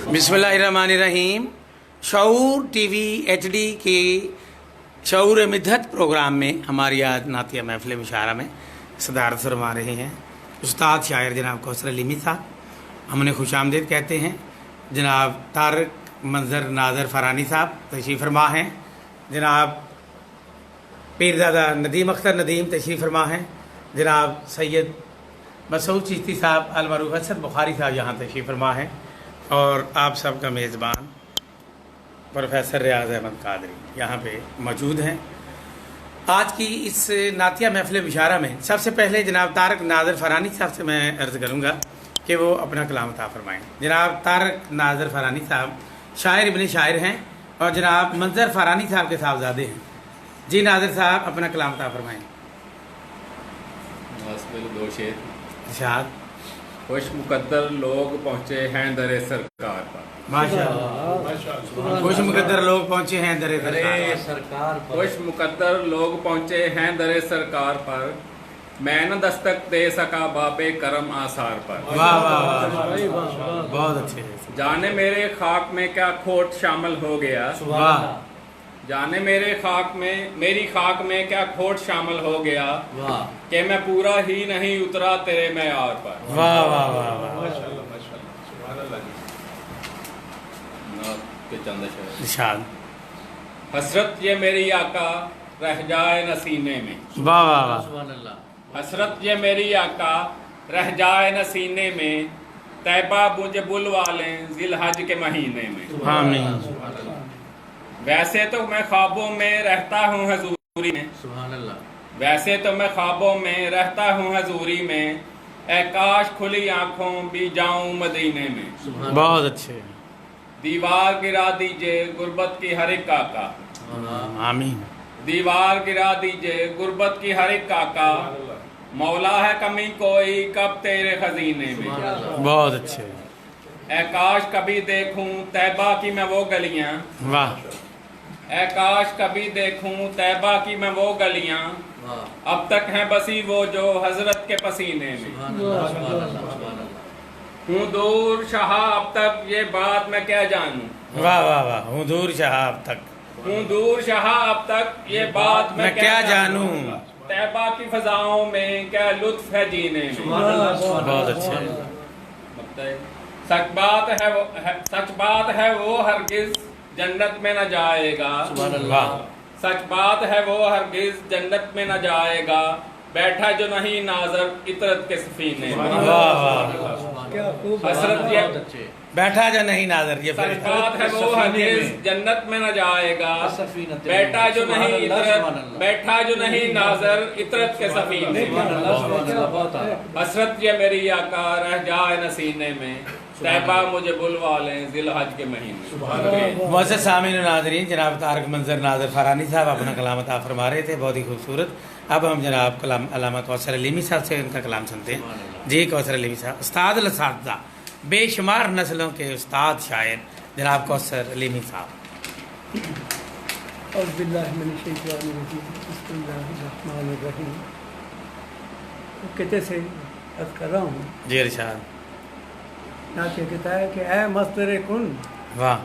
बिस्मिल्लाहिर्रहमानिर्रहीम। शऊर TV HD के शऊर मिद्दत programme में हमारी आज नातिया महफिल मुशायरा में सदारत फरमा रहे हैं उस्ताद शायर जनाब कौसर अलीमी साहब। हम उन्हें खुश आमदीद कहते हैं। जनाब तारक मंजर नाजर फरानी साहब तशरीफ़ फरमा हैं। जनाब पीरज़ादा नदीम अख्तर नदीम तशरीफ़ फरमा हैं। जनाब सैयद मसूद चिश्ती साहब अलमरूफ असद बुखारी साहब यहाँ तशरीफ़ फरमा हैं। और आप सबका मेज़बान प्रोफेसर रियाज अहमद कादरी यहाँ पे मौजूद हैं। आज की इस नातिया महफिल मुशायरा में सबसे पहले जनाब तारक नाजर फरानी साहब से मैं अर्ज़ करूँगा कि वो अपना कलाम अता फरमाएँ। जनाब तारक नाजर फरानी साहब शायर इब्न शायर हैं और जनाब मंजर फरानी साहब के साहबजादे हैं। जी नाजर साहब अपना कलाम अता फरमाएँ। दो शेर। इरशाद। खुश मुकद्दर लोग पहुँचे हैं दरे सरकार पर। माशाअल्लाह। खुश मुकद्दर लोग पहुँचे हैं दरे सरकार पर। खुश मुकद्दर लोग पहुँचे हैं दरे सरकार पर। मैं न दस्तक दे सका बाबे करम आसार पर। वाह वाह वाह, बहुत अच्छे। जाने मेरे खाक में क्या खोट शामिल हो गया। वाह। जाने मेरे खाक में मेरी खाक में क्या खोट शामिल हो गया कि मैं पूरा ही नहीं उतरा तेरे मैयार पर। वाह वाह वाह वाह, इरशाद। हसरत ये मेरी आका रह जाए न सीने में। वाह वाह वाह, हसरत ये मेरी आका रह जाए न सीने में। तैबा मुझे बुलवा लें जिलहज के महीने में। आमीन। वैसे तो मैं ख्वाबों में रहता हूँ हजूरी में। वैसे तो मैं ख्वाबों में रहता हूँ हजूरी में। ए काश खुली आंखों भी जाऊं मदीने में। बहुत अच्छे। दीवार गिरा दीजिए गुर्बत की हर एक काका। आमीन। दीवार गिरा दीजिए गुर्बत की हर एक काका। मौला है कमी कोई कब तेरे खजीने में। बहुत अच्छे। ए काश कभी देखूं तैबा की मैं वो गलियां। वाह। ए काश कभी देखूं तैबा की मैं वो गलियां। अब तक हैं बसी वो जो हजरत के पसीने में। हूँ दूर शाह अब तक ये बात मैं क्या जानूं। वाह वाह वाह, हूँ दूर शाह अब तक। हूँ दूर शाह अब तक ये बात मैं क्या जानूं। तैबा की फजाओं में क्या लुत्फ है जीने में। बहुत अच्छे। सच बात है वो हरगिज जन्नत में न जाएगा। वाह। सच बात है वो हरगिज जन्नत में न जाएगा। बैठा जो नहीं नाजर इतरत के सफीने में। वाह वाह, हसरत ये बैठा जो नहीं नाजर ये सच बात है वो हरगिज जन्नत में न जाएगा। बैठा जो नहीं इतरत बैठा जो नहीं नाजर इतरत के सफीने में। हसरत ये मेरी आका रह जाए न सीने में। तैबा मुझे बुलवा लें जिलहज के महीने। मुअज़्ज़ज़ सामीन व नाज़रीन, जनाब तारक मंजर नाजर फरानी साहब अपना कलाम अता फरमा रहे थे, बहुत ही खूबसूरत। अब हम जनाब कलाम अल्लामा कौसर अलीमी साहब से उनका कलाम सुनते हैं। जी कौसर अलीमी साहब, उस्ताद अल-असातिज़ा, बेशुमार नस्लों के उस्ताद शायर जनाब कौसर अलीमी साहब। कहते से अर्ज़ कर रहा हूँ। जी इरशाद। कहता है कि ऐ मस्दर कुन वाह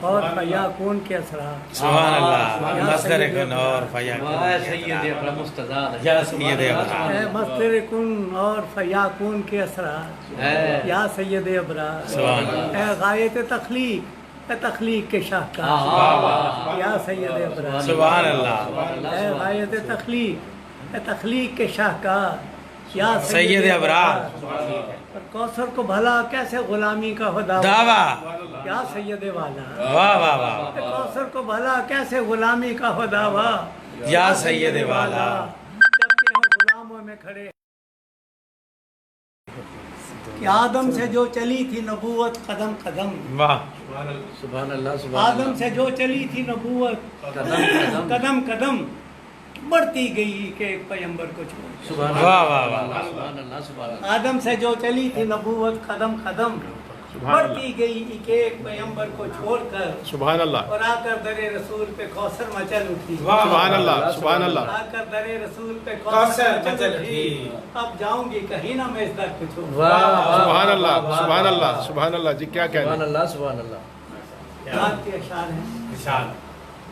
और फया कून के असरा। सुभान अल्लाह। मस्दर कुन और फया कून ऐ मस्दर कुन और फया कून के असरा या सैयद अबरार। सुभान अल्लाह। ऐ गायत तख्लीक तख्लीक के शाहकार या सैयद अबरार। सुभान अल्लाह। ऐ गायत तख्लीक के शाहकार या सैयद अबरार। और कौसर को भला कैसे गुलामी का हो दावा। या सैयद वाला। वाह वाह वाह। कौसर को भला कैसे गुलामी का हो दावा। या सैयद वाला। जबकि हम गुलामों में खड़े कि आदम से जो चली थी नबूवत कदम कदम। वाह। सुभान अल्लाह। आदम से जो चली थी नबूवत कदम कदम बढ़ती गई कि एक पैगंबर को छोड़। वाह वाह वाह। आदम से जो चली थी नबूवत कदम कदम बढ़ती गई एक एक पैगंबर को छोड़कर सुभान अल्लाह और आकर दरे रसूल पे कौसर मचल उठी। सुभान अल्लाह सुभान अल्लाह आकर दरे रसूल पे कौसर कौसर मचल मचल उठी। उठी। अब जाऊंगी कहीं ना मैं इस दर को छोड़। सुभान अल्लाह सुभान अल्लाह सुभान अल्लाह जी क्या कहना सुभान अल्लाह सुभान अल्लाह। रात के अशार हैं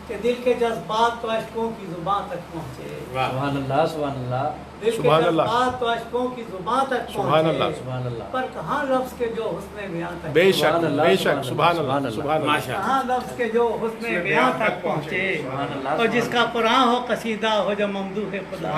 कि दिल के जज्बात तो अशकों की जुबान तक पहुँचे। सुभान अल्लाह सुभान अल्लाह दिल के सुभान अल्लाह। जज्बात तो अशकों की जुबान तक सुभान अल्लाह। पहुँचे। सुभान अल्लाह। पर कहाँ लफ्ज के जो हुस्न बयां तक बेशक सुभान अल्लाह, बेशक सुभान सुभान अल्लाह, अल्लाह सुभान अल्लाह माशा कहाँ लफ्ज के जो हुस्न बयां तक पहुँचे। सुभान अल्लाह, और जिसका कुरान हो कसीदा हो जो ममदूह खुदा।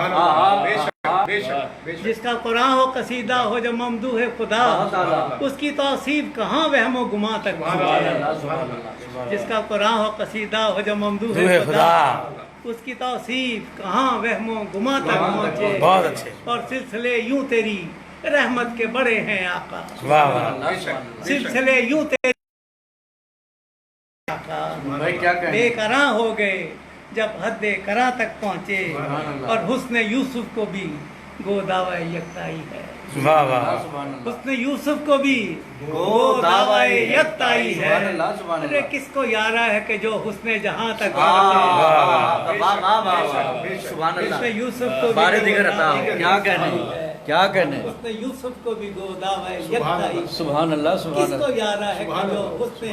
जिसका कुरान हो कसीदा हो जो ममदूह खुदा। बहुत आला। उसकी तौसीफ कहाँ वहमो गुमा तक सुभान पहुँचे। अल्लाह सुभान अल्लाह। जिसका कुरान हो कसीदा हो जो ममदूह दुहे खुदा। खुदा। उसकी तौसीफ कहाँ वहमो गुमा तक पहुँचे। बहुत अच्छे। और सिलसिले यूं तेरी रहमत के बड़े हैं आका। वाह वाह सिलसिले यूं तेरी आका। भाई क्या कहें? बेकरां हो गए जब हद करा तक पहुँचे। और हुस्न यूसुफ को भी गोदावा यकताई है। वाह वाह सुभान अल्लाह। हुस्न यूसुफ को भी गोदावा यकताई है। सुभान अल्लाह, सुभान अरे अल्लाह। किसको यारा है कि जो हुस्न जहां तक वाह पहुँचे। वाह वाह वाह। सुभान अल्लाह। हुस्न यूसुफ को भी बारे दिगर अता हो। गोदावा क्या कहने यकताई है। क्या कहने। हुस्न यूसुफ को भी गोदावा यकताई है। सुभान अल्लाह सुभान किसको अल्लाह। यारा है कि जो हुस्न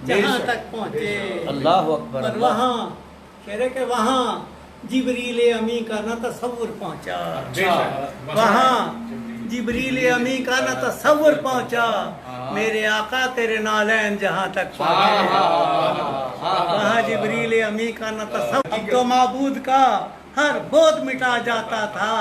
जहां तक पहुँचे। अल्लाह अकबर पर अल्लाह। वहाँ शेरे के वहाँ जिबरील अमी का न तसव्वुर पहुँचा। वहाँ जिबरील अमी का न तसव्वुर पहुँचा। मेरे आका तेरे नालैन जहाँ तक पहुँचे। वहाँ जिबरील अमी का न तसव्वुर। अब तो माबूद का हर बोध मिटा जाता था।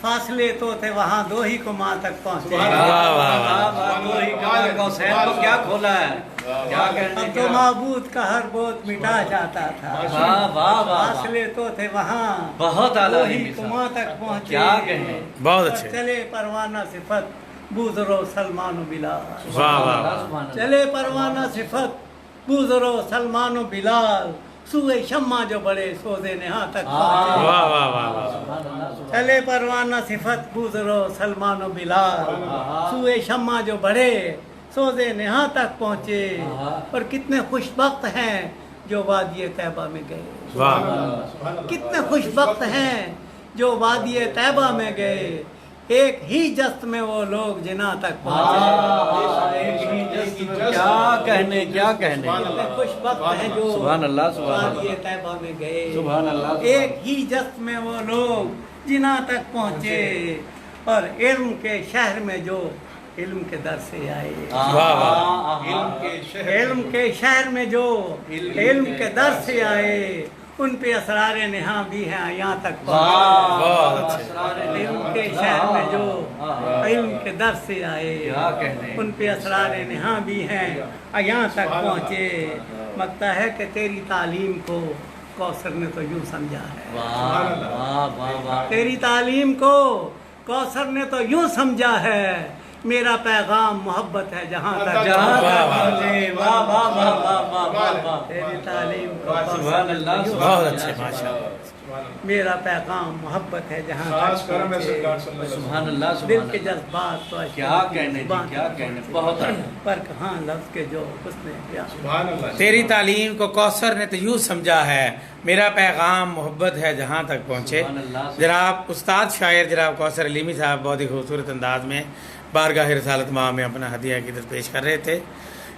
फासले तो थे वहाँ दो ही को माँ तक पहुँचे। दो ही कमर को सैन को क्या खोला है। क्या कहने अब तो माबूद का हर बोध मिटा जाता था। वाह वाह वाह। फासले तो थे वहाँ बहुत आला दो ही है को माँ तक पहुँचे। क्या कहने। बहुत और अच्छे चले परवाना सिफत बूजरो सलमान बिलाल। वाह वाह वाह सुभान अल्लाह। चले परवाना सिफत बूजरो सलमान बिलाल। सुए शम्मा जो बड़े सोजे नेहा तक पहुँचे। वाह वाह वाह वाह सुभान अल्लाह सुभान चले परवाना सिफत बूजरो सलमान बिलाल। सुए शम्मा जो बड़े सोजे नेहा तक पहुँचे। और कितने खुशबख्त हैं जो वादिय तैबा में गए। वाह कितने खुशबख्त हैं जो वादिय तैबा में गए। एक ही जस्त में वो लोग जिना तक पहुँचे। क्या कहने क्या कहने। कितने खुशबख्त हैं जो सुभान अल्लाह, सुभान अल्लाह। वादिय तैबा में गए। सुभान अल्लाह। एक ही जस्त में वो लोग जिना तक पहुँचे। और इल्म के शहर में जो इल्म के दर से आए। वाह वाह इल्म के शहर में जो इल्म के दर से आए। उन पे असरार नेहा भी हैं यहाँ तक बहुत अच्छे इल्म के शहर में जो इल्म के दर से आए। क्या कहने। उन पे असरार नेहा भी हैं यहाँ तक पहुँचे। लगता है कि तेरी तालीम को कौसर ने तो यूँ समझा है। वाह वाह वाह वाह। तेरी तालीम को कौसर ने तो यूँ समझा है। मेरा पैगाम मोहब्बत है जहाँ तक जहाँ तक पहुँचे। वाह वाह वाह वाह वाह वाह वाह। तेरी तालीम को सुभान अल्लाह बहुत अच्छे माशा मेरा पैगाम मोहब्बत है जहाँ खास तक करम है पहुँचे। सरकार सल्लल्लाहु अलैहि सुभान अल्लाह दिल सुभान के अल्लाह। जज्बात तो क्या कहने जी क्या कहने। बहुत पर कहाँ लफ्ज के जो उसने क्या सुभान अल्लाह। तेरी तालीम को कौसर ने तो यूँ समझा है। मेरा पैगाम मोहब्बत है जहाँ तक पहुँचे। सुभान अल्लाह। जनाब उस्ताद शायर जनाब कौसर अलीमी साहब बहुत ही खूबसूरत अंदाज में बारगाह रिसालत माह में अपना हदिया की पेश कर रहे थे।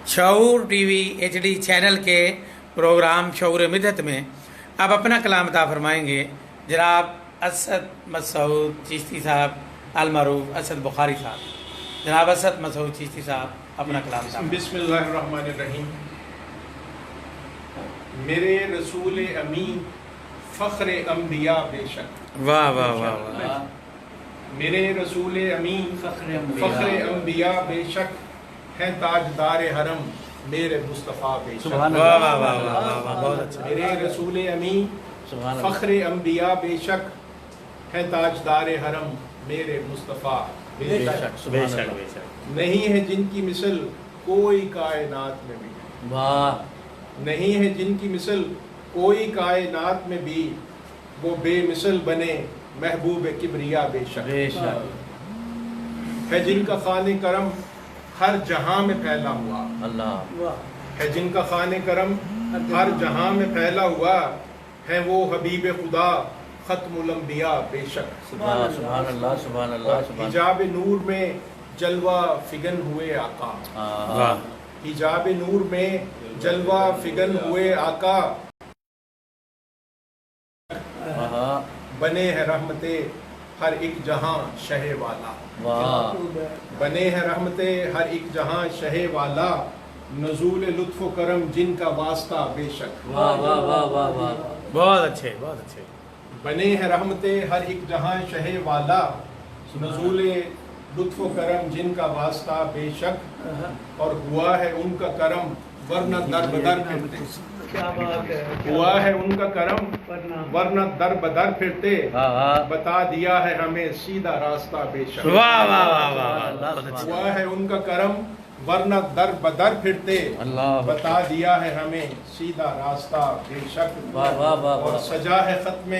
शऊर टीवी HD चैनल के प्रोग्राम शऊर मिदत में अब अपना कलाम अता फरमाएंगे जनाब असद मसूद चिश्ती साहब अलमरूफ असद बुखारी साहब। जनाब असद मसूद चिश्ती साहब अपना कलाम अता फरमाएंगे। बिस्मिल्लाहिर्रहमानिर्रहीम। मेरे रसूल अमीन फ़ख्र अंबिया बेशक। वाह वाह वाह वाह मेरे रसूल अमीन फ़ख्र अंबिया। फ़ख्र अंबिया बेशक हैं ताजदार हरम मेरे मुस्तफ़ा बेशक। सुभान वाह अल्लाह। वाह वाह वाह वाह बहुत अच्छा मेरे रसूल अमीन सुभान अल्लाह। फ़ख्र अंबिया बेशक हैं ताजदार हरम मेरे मुस्तफ़ा बेशक। सुभान अल्लाह। नहीं है जिनकी मिसल कोई कायनात में भी। वाह। नहीं है जिनकी मिसल कोई कायनात में भी। वो बेमिसल बने महबूब किबरिया बेशक। बेशक। है जिनका खाने करम ہر جہاں میں پھیلا ہوا اللہ واہ ہے جن کا خان کرم ہر جہاں میں پھیلا ہوا ہے وہ حبیب خدا ختم الانبیاء بے شک سبحان اللہ سبحان اللہ سبحان حجاب نور میں جلوہ فگن ہوئے آقا اللہ حجاب نور میں جلوہ فگن ہوئے آقا بنے ہیں رحمت ہر ایک جہاں شہ والا واہ بنے ہیں رحمت ہر ایک جہاں شہ والا نزول لطف و کرم جن کا واسطہ بے شک واہ واہ واہ واہ واہ بہت اچھے بہت اچھے. بنے ہیں رحمت ہر ایک جہاں شہ والا نزول لطف و کرم جن کا واسطہ بے شک اور ہوا ہے ان کا کرم ورنہ در بدر پھرتے کیا بات ہے ہوا ہے ان کا کرم ورنہ در بدر پھرتے بتا دیا ہے ہمیں سیدھا راستہ بے شک واہ واہ واہ واہ بہت اچھے. ہوا ہے ان کا کرم ورنہ در بدر پھرتے اللہ بتا دیا ہے ہمیں سیدھا راستہ بے شک واہ واہ واہ اور واہ سجا ہے ختم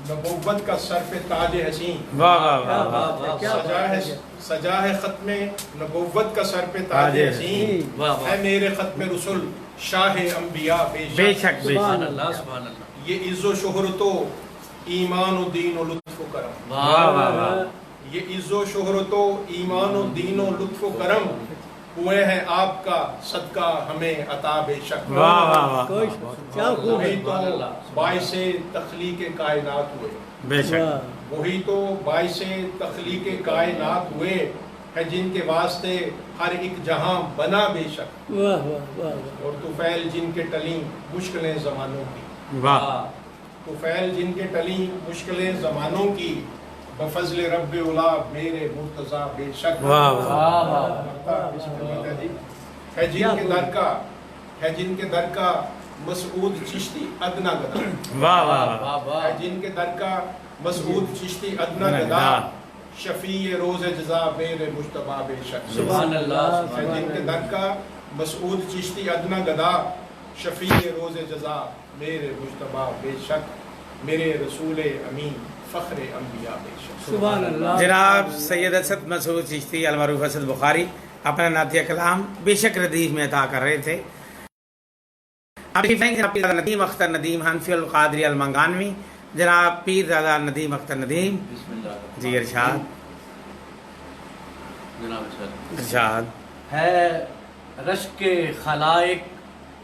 نبوت کا سر پہ تاج حسین واہ واہ واہ واہ. سجا ہے ختم نبوت کا سر پہ تاج حسین ہے میرے ختم رسول شاہ انبیاء بے شک بے سبحان شک. اللہ سبحان اللہ یہ عز و شہرت و ایمان و دین و لطف و کرم واہ واہ واہ. یہ عز و شہرت و ایمان و دین و لطف و کرم ہوئے ہیں آپ کا صدقہ ہمیں عطا بے شک واہ واہ واہ. کوئی کیا خوب وہی ہے تو باعث تخلیق کائنات ہوئے بے شک. وہی تو باعث تخلیق کائنات ہوئے ہے جن کے واسطے ہر ایک جہاں بنا بے شک واہ واہ واہ اور طفیل جن کے ٹلیں مشکلیں زمانوں کی واہ طفیل جن کے ٹلیں مشکلیں زمانوں کی بفضل رب اولا میرے مرتضیٰ بے شک واہ واہ. ہے جن کے در کا ہے جن کے در کا مسعود چشتی ادنا گدا واہ واہ واہ. ہے جن کے در کا مسعود چشتی ادنا گدا شفیع روز جزا میرے مجتبیٰ بے شک سبحان اللہ ہے جن کے در کا مسعود چشتی ادنا گدا شفیع روز جزا میرے مجتبیٰ بے شک میرے رسول امین فخر انبیاء بے شک سبحان اللہ جناب سید اسد مسعود چشتی المعروف اسد بخاری اپنا نعتیہ کلام بے شک ردیف میں عطا کر رہے تھے. ندیم اختر ندیم حنفی القادری المنگانوی جناب پیر دادا ندیم اختر ندیم. بسم اللہ جی ارشاد جناب ارشاد. ارشاد. ہے رشک خلائق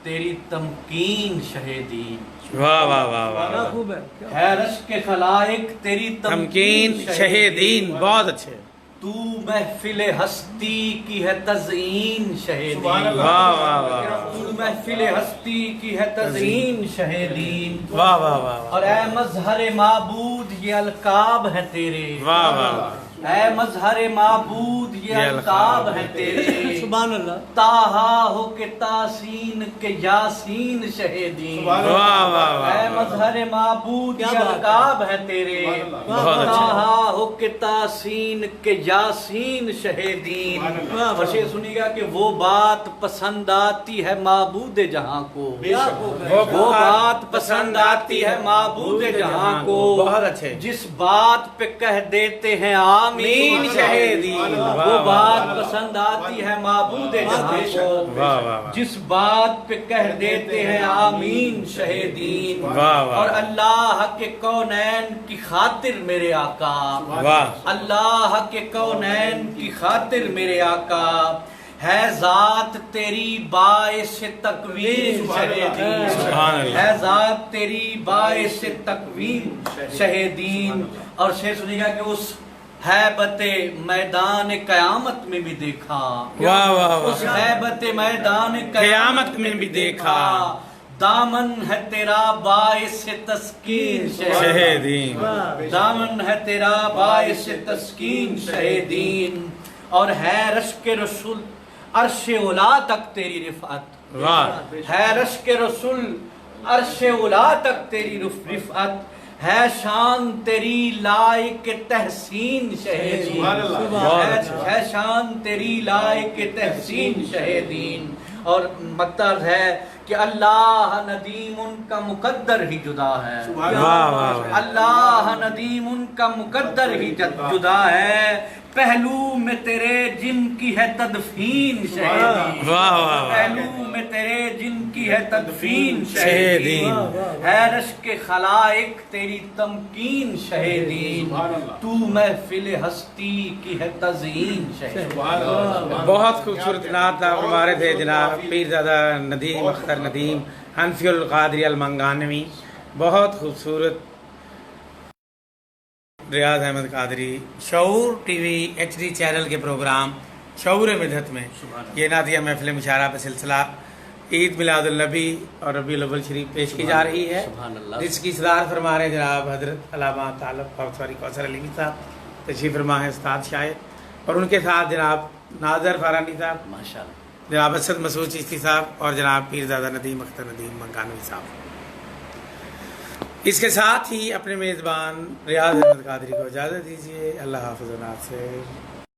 تیری تمکین شہیدین. واہ واہ واہ کیا واہ. خوب ہے کیا ہے رشک خلائق تیری تمکین شہیدین. بہت اچھے. تو محفل ہستی کی ہے تزئین شہیدین. سبحان اللہ. واہ واہ واہ. تو محفل ہستی کی ہے تزئین شہیدین. واہ واہ واہ. اور اے مظہر معبود یہ القاب ہیں تیرے. واہ واہ. اے مظہر معبود یہ القاب ہیں تیرے. سبحان اللہ تاہا ہو کے تاسین کے یاسین شہیدین. سبحان واہ واہ واہ. اے مظہر معبود کیا یہ بات ہے. القاب ہیں تیرے. بہت اچھے. تاہا ہو کے تاسین کے یاسین شہیدین. واہ اور یہ سنیے گا کہ وہ بات پسند آتی ہے معبود جہاں کو. بے شک وہ بات پسند آتی ہے معبود جہاں کو. بہت اچھے. جس بات پہ کہہ دیتے ہیں آمین شہیدین. وہ بات پسند آتی ہے معبود جہاں کو. واہ واہ واہ. جس بات پہ کہہ دیتے ہیں آمین شہیدین. واہ واہ. اور اللہ کے کونین کی خاطر میرے آقا. واہ. اللہ کے کونین کی خاطر میرے آقا. ہے ذات تیری باعث تکوین شہیدین. سبحان اللہ. ہے ذات تیری باعث تکوین شہیدین. اور شعر سنیے گا کہ اس ہیبت میدان قیامت میں بھی دیکھا. واہ واہ واہ. اس ہیبت میدان قیامت میں بھی دیکھا. دامن ہے تیرا باعث تسکین شہیدین. دامن ہے تیرا باعث تسکین شہیدین. اور ہے رشک رسول عرش اولا تک تیری رفعت. واہ. ہے رشک رسول عرش اولا تک تیری رفعت. ہے شان تیری لائق تحسین شہیدین. سبحان اللہ. بہت اچھا. ہے شان تیری لائق تحسین شہیدین. اور مقطع ہے کہ اللہ ندیم ان کا مقدر ہی جدا ہے، واہ واہ واہ، اللہ ندیم ان کا مقدر ہی جدا ہے، پہلو میں تیرے جن کی ہے تدفین شہیدین، واہ واہ واہ، پہلو میں تیرے جن کی ہے تدفین شہیدین، شہیدین، ہے رشک خلائق تیری تمکین شہیدین، تو محفل ہستی کی ہے تزئین شہیدین۔ بہت خوبصورت نعت آپ ہمارے تھے جناب پیرزادہ ندیم اختر ندیم حنفی القادری المنگانوی، بہت خوبصورت۔ ریاض Ahmed Qadri Shaoor T V H D channel کے پروگرام شعور مدحت میں یہ نعتیہ محفل مشاعرہ پہ سلسلہ عید میلاد النبی اور ربیع الاول شریف پیش کی جا رہی ہے، جس کی صدارت فرما رہے ہیں جناب حضرت علامہ طالب کوثر علیمی صاحب، تشریف فرما ہے استاد شاعر، اور ان کے ساتھ جناب ناظر فارانی صاحب، ماشاءاللہ، جناب اسد مسعود چشتی صاحب اور جناب پیرزادہ ندیم اختر ندیم منگانوی صاحب۔ اس کے ساتھ ہی اپنے میزبان ریاض احمد قادری کو اجازت دیجیے، اللہ حافظ و ناصر۔